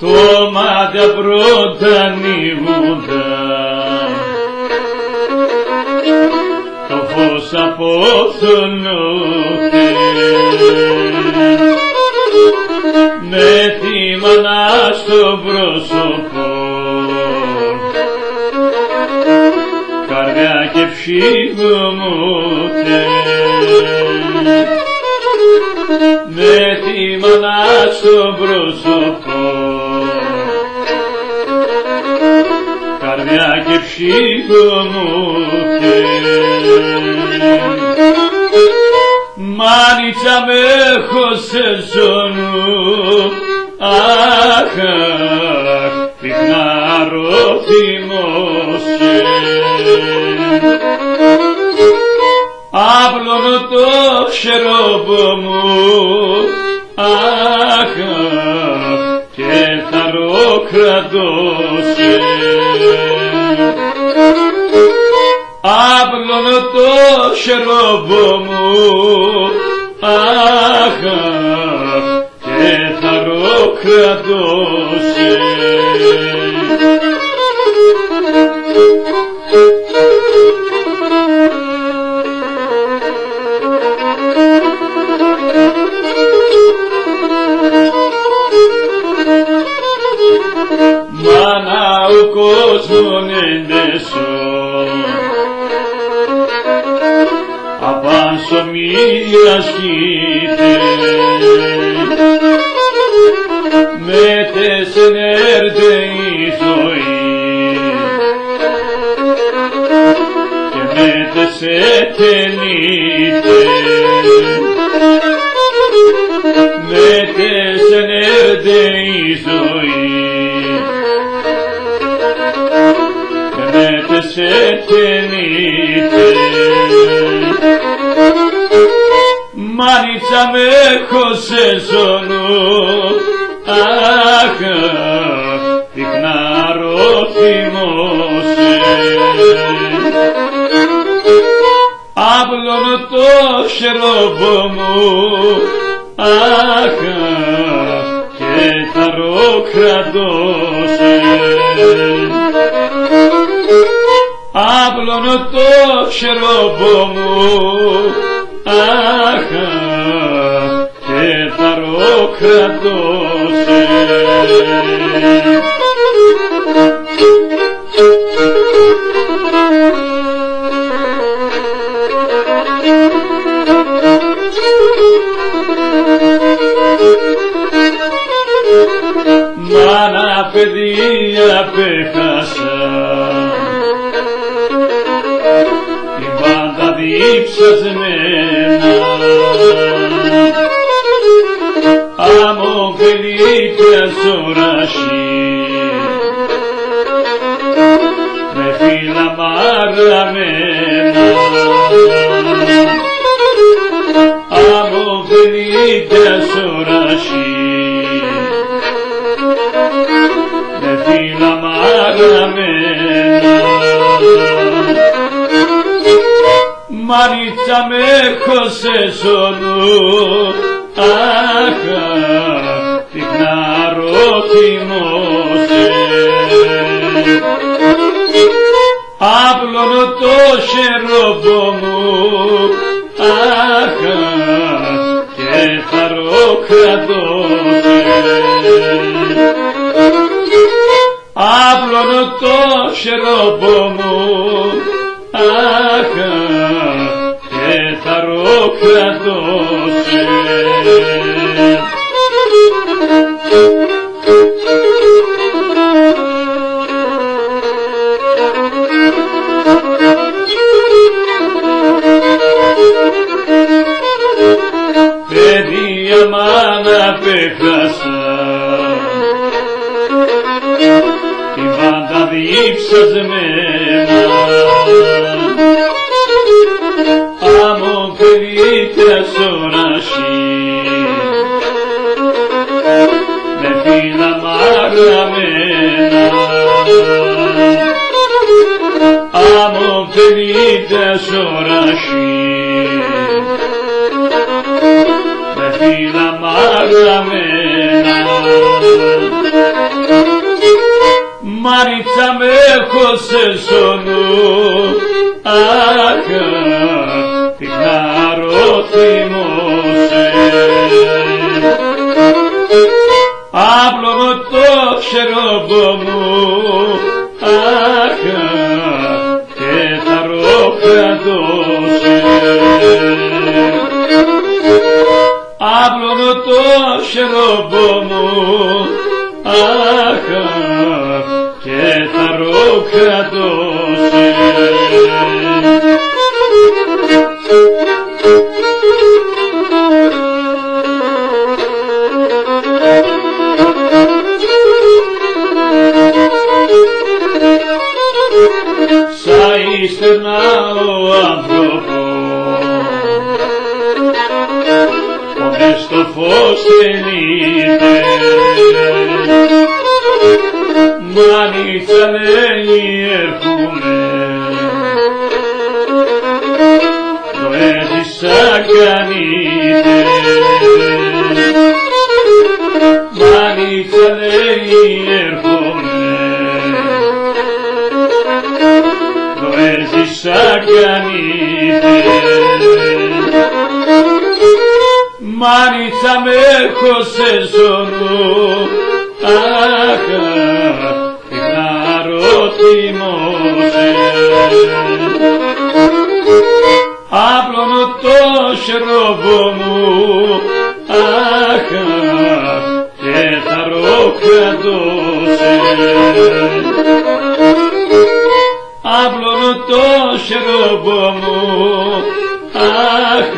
Το μάτια πρώτα ανοίγουνταν, το φως αποθονούται, με τη μάνα στο πρόσωπο, καρδιά και ψυχομούται, με τη μάνα στο πρόσωπο, καρδιά και ψυχομούται. Μάνιτσα με έχω σε ζώνου, αχ, πυκνάρω θυμώσαι. Άπλωνο το χερόμπο μου, αχ, και θαρώ κρατώσε. Άπλωνο το χερόμπο μου, αχ, και θαρώ κρατώσε. Μάνα ο κόσμον εντέσω, απάνσω μία σκήτε, με τέσσερ έρθε η ζωή, και με τέσσερ τελείται, με τέσσερ έρθε η ζωή, και με τέσσερ τελείται. Μάνιτσα με έχω σε ζώνου, αχ, πυκνάρω θυμώσαι. Άπλωνο το χερόμπο μου, αχ, και θαρώ κρατώσε. Άπλωνο το χερόμπο μου, αχ, και θαρώ κρατώσε. Μάνα παιδιά πέχασα, την πάντα διψασμένα, άμμο πελίτια σωρασί, με φύλλα μαραμένα, άμμο πελίτια σωρασί, με φύλλα μαραμένα. Μάνιτσα με έχω σε ζώνου, αχ, πυκνάρω θυμώσαι. Άπλωνο το χερόμπο μου, αχ, και θαρώ κρατώσε. Άπλωνο το χερόμπο μου, αχ, και θαρώ κρατώσε. Παιδιά μάνα απέχασα την πάντα διψασμένα άμμο περίτες ορασί με φύλλα μαγραμμένα άμμο περίτες ορασί με φύλλα μαγραμμένα Μαρίτσα με έχωσες στο νου, αχ, πυκνάρο θυμώσαι. Άπλωνο το χερόμπο μου, αχ, και τα ρόχα δώσε. Άπλωνο το χερόμπο μου, αχ, και τα ρόχα δώσε. Σα ύστερνα ο άνθρωπος μες στο φως τελείται. Μάνιτσα λέει έρχομαι, το έζησα κανείτε. Μάνιτσα λέει έρχομαι, το έζησα κανείτε. Μάνιτσα με έχωσες στο νου, αχ, πυκνάρο θυμώσαι. Άπλωνο το χερόμπο μου, αχ, και τα ρόχα δώσε. Άπλωνο το χερόμπο μου, αχ,